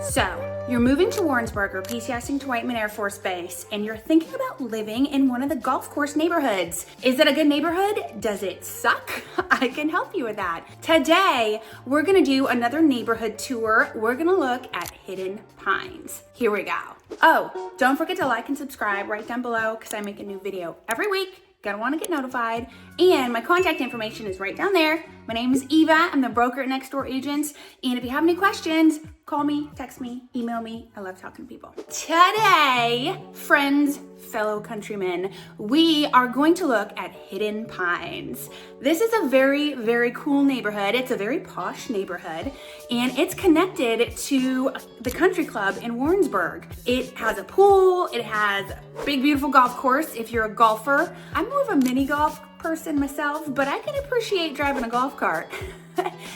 So, you're moving to Warrensburg or PCSing to Whiteman Air Force Base, and you're thinking about living in one of the golf course neighborhoods. Is it a good neighborhood? Does it suck? I can help you with that. Today, we're gonna do another neighborhood tour. We're gonna look at Hidden Pines. Here we go. Oh, don't forget to like and subscribe right down below because I make a new video every week. Gonna want to get notified, and my contact information is right down there. My name is Eva. I'm the broker at Next Door Agents, and if you have any questions, call me, text me, email me. I love talking to people. Today, friends, fellow countrymen, we are going to look at Hidden Pines. This is a very, very cool neighborhood. It's a very posh neighborhood, and it's connected to the country club in Warrensburg. It has a pool, it has a big, beautiful golf course if you're a golfer. I'm more of a mini golf person myself, but I can appreciate driving a golf cart.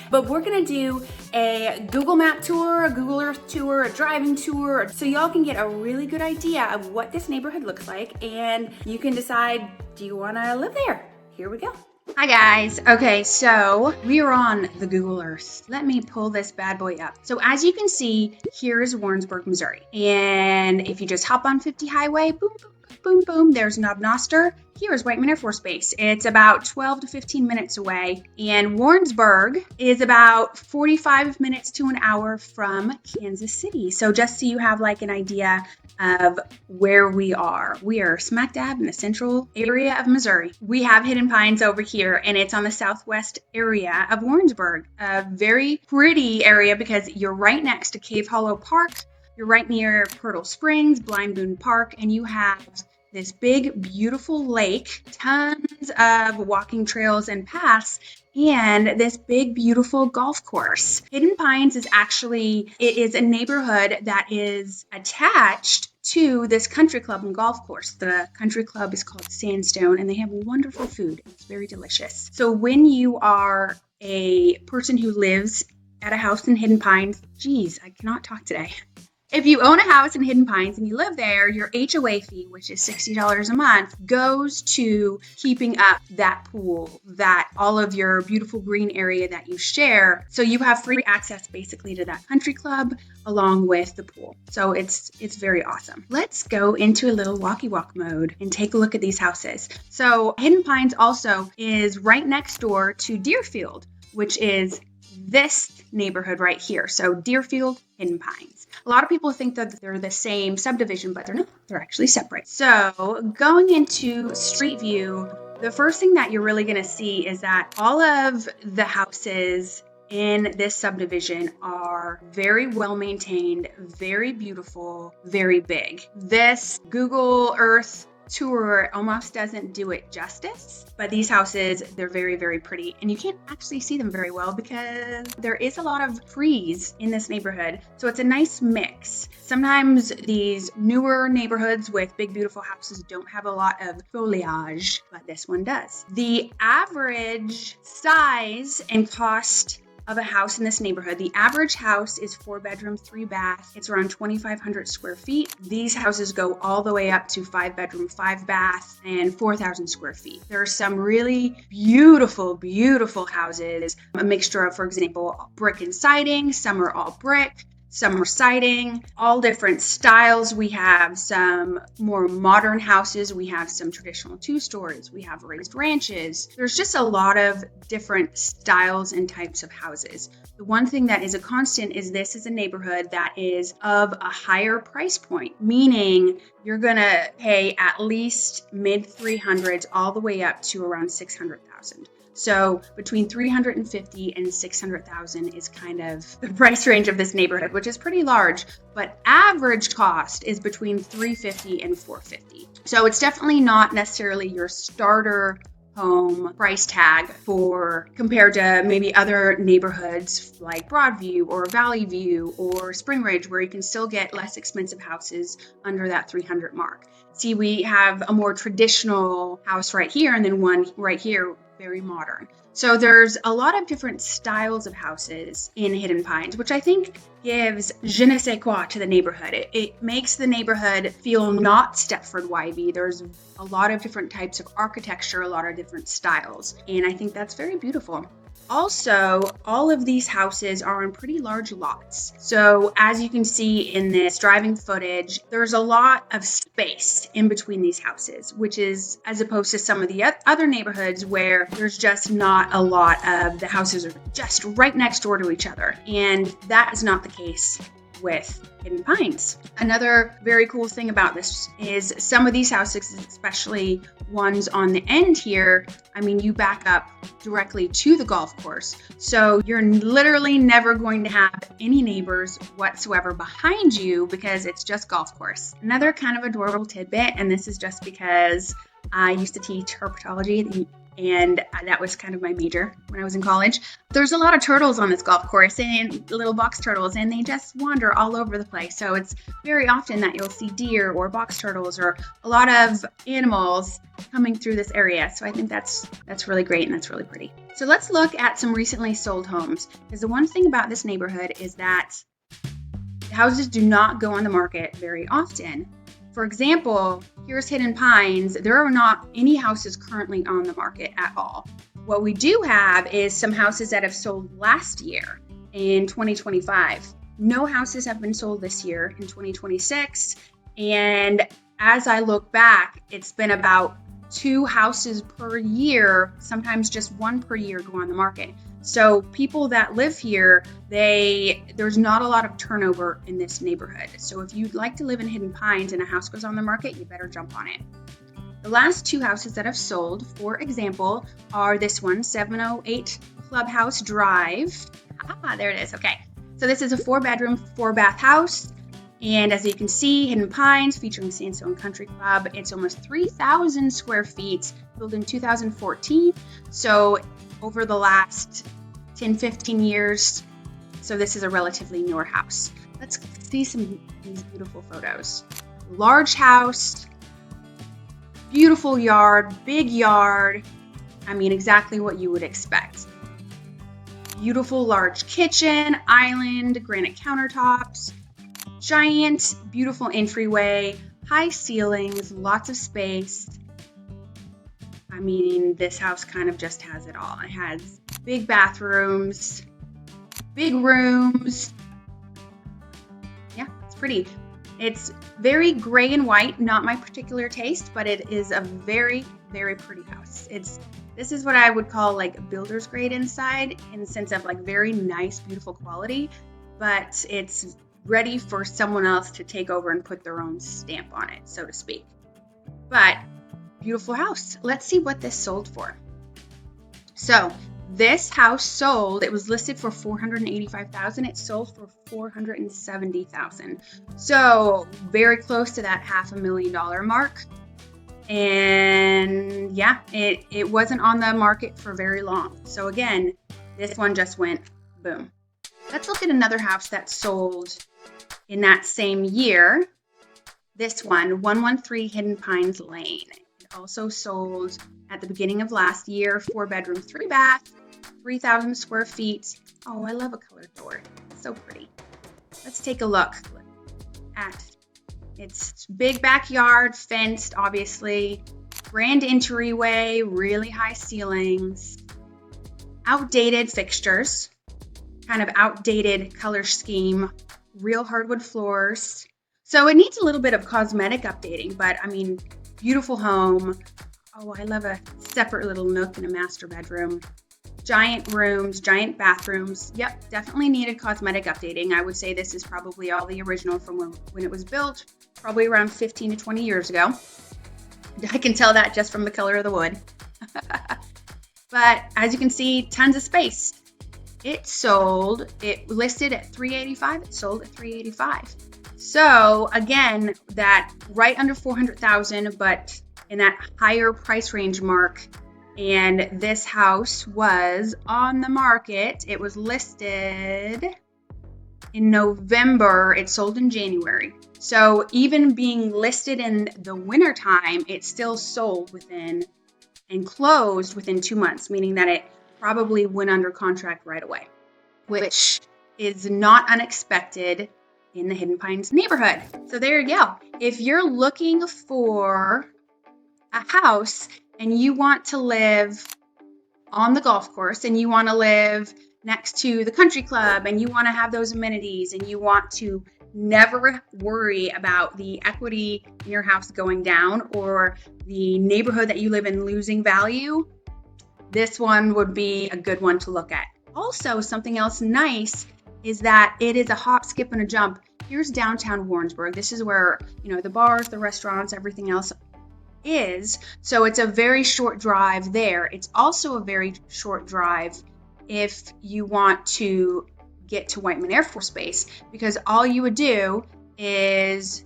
But we're gonna do a Google Map tour, a Google Earth tour, a driving tour, so y'all can get a really good idea of what this neighborhood looks like, and you can decide, do you wanna live there? Here we go. Hi guys. Okay, so we are on the Google Earth. Let me pull this bad boy up. So as you can see, here's Warrensburg, Missouri. And if you just hop on 50 highway, boom, boom, boom, boom, there's Knobnoster. Here's Whiteman Air Force Base. It's about 12 to 15 minutes away. And Warrensburg is about 45 minutes to an hour from Kansas City. So just so you have like an idea of where we are. We are smack dab in the central area of Missouri. We have Hidden Pines over here, and it's on the southwest area of Warrensburg. A very pretty area because you're right next to Cave Hollow Park. You're right near Pirtle Springs, Blind Boone Park, and you have this big, beautiful lake, tons of walking trails and paths, and this big, beautiful golf course. Hidden Pines is a neighborhood that is attached to this country club and golf course. The country club is called Sandstone, and they have wonderful food. It's very delicious. So when you are a person who lives at a house in Hidden Pines, geez, I cannot talk today. If you own a house in Hidden Pines and you live there, your HOA fee, which is $60 a month, goes to keeping up that pool, that all of your beautiful green area that you share. So you have free access basically to that country club along with the pool. So it's very awesome. Let's go into a little walkie-walk mode and take a look at these houses. So Hidden Pines also is right next door to Deerfield, which is this neighborhood right here. So Deerfield, Hidden Pines. A lot of people think that they're the same subdivision, but they're not. They're actually separate. So going into Street View, the first thing that you're really going to see is that all of the houses in this subdivision are very well maintained, very beautiful, very big. This Google Earth tour almost doesn't do it justice, but these houses, they're very, very pretty, and you can't actually see them very well because there is a lot of trees in this neighborhood, so it's a nice mix. Sometimes these newer neighborhoods with big, beautiful houses don't have a lot of foliage, but this one does. The average size and cost of a house in this neighborhood. The average house is 4 bedroom, 3 bath. It's around 2,500 square feet. These houses go all the way up to 5 bedroom, 5 bath, and 4,000 square feet. There are some really beautiful, beautiful houses, a mixture of, for example, brick and siding. Some are all brick. Some are siding, all different styles. We have some more modern houses. We have some traditional 2-stories. We have raised ranches. There's just a lot of different styles and types of houses. The one thing that is a constant is this is a neighborhood that is of a higher price point, meaning you're gonna pay at least mid 300s all the way up to around 600,000. So between 350 and 600,000 is kind of the price range of this neighborhood, which is pretty large, but average cost is between 350 and 450. So it's definitely not necessarily your starter home price tag for compared to maybe other neighborhoods like Broadview or Valley View or Spring Ridge, where you can still get less expensive houses under that 300 mark. See, we have a more traditional house right here and then one right here, very modern. So there's a lot of different styles of houses in Hidden Pines, which I think gives je ne sais quoi to the neighborhood. It makes the neighborhood feel not Stepford Wivey. There's a lot of different types of architecture, a lot of different styles, and I think that's very beautiful. Also, all of these houses are on pretty large lots. So as you can see in this driving footage, there's a lot of space in between these houses, which is as opposed to some of the other neighborhoods where there's just not a lot of the houses are just right next door to each other. And that is not the case with Hidden Pines. Another very cool thing about this is some of these houses, especially ones on the end here, I mean, you back up directly to the golf course. So you're literally never going to have any neighbors whatsoever behind you because it's just golf course. Another kind of adorable tidbit, and this is just because I used to teach herpetology and that was kind of my major when I was in college. There's a lot of turtles on this golf course, and little box turtles, and they just wander all over the place. So it's very often that you'll see deer or box turtles or a lot of animals coming through this area. So I think that's really great and that's really pretty. So let's look at some recently sold homes, because the one thing about this neighborhood is that houses do not go on the market very often. For example, here's Hidden Pines. There are not any houses currently on the market at all. What we do have is some houses that have sold last year in 2025. No houses have been sold this year in 2026. And as I look back, it's been about 2 houses per year, sometimes just 1 per year go on the market. So people that live here, there's not a lot of turnover in this neighborhood. So if you'd like to live in Hidden Pines and a house goes on the market, you better jump on it. The last 2 houses that have sold, for example, are this one, 708 Clubhouse Drive. There it is. Okay. So this is a 4-bedroom, 4-bath house. And as you can see, Hidden Pines, featuring Sandstone Country Club. It's almost 3,000 square feet, built in 2014. So over the last 10, 15 years. So this is a relatively newer house. Let's see some of these beautiful photos. Large house, beautiful yard, big yard. I mean, exactly what you would expect. Beautiful large kitchen, island, granite countertops, giant, beautiful entryway, high ceilings, lots of space. I mean, this house kind of just has it all. It has big bathrooms, big rooms. Yeah, it's pretty. It's very gray and white, not my particular taste, but it is a very, very pretty house. This is what I would call like builder's grade inside, in the sense of like very nice, beautiful quality, but it's ready for someone else to take over and put their own stamp on it, so to speak. But beautiful house. Let's see what this sold for. So this house sold, it was listed for $485,000. It sold for $470,000. So very close to that $500,000 mark. And yeah, it wasn't on the market for very long. So again, this one just went boom. Let's look at another house that sold in that same year. This one, 113 Hidden Pines Lane. It also sold at the beginning of last year, 4-bedroom, 3-bath, 3,000 square feet. Oh, I love a colored door. It's so pretty. Let's take a look at its big backyard, fenced, obviously, grand entryway, really high ceilings, outdated fixtures, kind of outdated color scheme, real hardwood floors. So it needs a little bit of cosmetic updating, but I mean, beautiful home. Oh, I love a separate little nook and a master bedroom. Giant rooms, giant bathrooms. Yep, definitely needed cosmetic updating. I would say this is probably all the original from when it was built, probably around 15 to 20 years ago. I can tell that just from the color of the wood. But as you can see, tons of space. It listed at $385,000. It sold at $385,000. So again, that right under $400,000, but in that higher price range mark. And this house was on the market. It was listed in November. It sold in January. So even being listed in the wintertime, it still sold within and closed within 2 months, meaning that it probably went under contract right away, which is not unexpected in the Hidden Pines neighborhood. So there you go. If you're looking for a house and you want to live on the golf course and you want to live next to the country club and you want to have those amenities and you want to never worry about the equity in your house going down or the neighborhood that you live in losing value, this one would be a good one to look at. Also, something else nice is that it is a hop, skip, and a jump. Here's downtown Warrensburg. This is where, the bars, the restaurants, everything else is. So it's a very short drive there. It's also a very short drive if you want to get to Whiteman Air Force Base, because all you would do is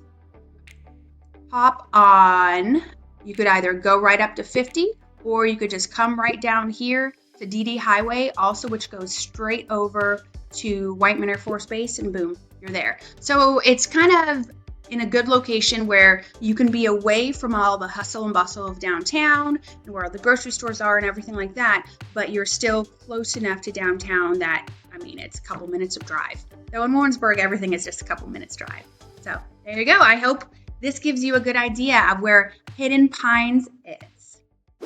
hop on. You could either go right up to 50 or you could just come right down here to DD Highway, also, which goes straight over to Whiteman Air Force Base, and boom, you're there. So it's kind of in a good location where you can be away from all the hustle and bustle of downtown and where all the grocery stores are and everything like that, but you're still close enough to downtown that, it's a couple minutes of drive. Though in Warrensburg, everything is just a couple minutes drive. So there you go. I hope this gives you a good idea of where Hidden Pines is.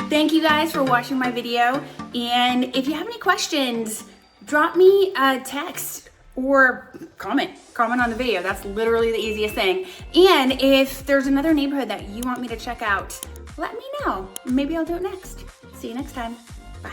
Thank you guys for watching my video. And if you have any questions, drop me a text or comment on the video. That's literally the easiest thing. And if there's another neighborhood that you want me to check out, let me know. Maybe I'll do it next. See you next time. Bye.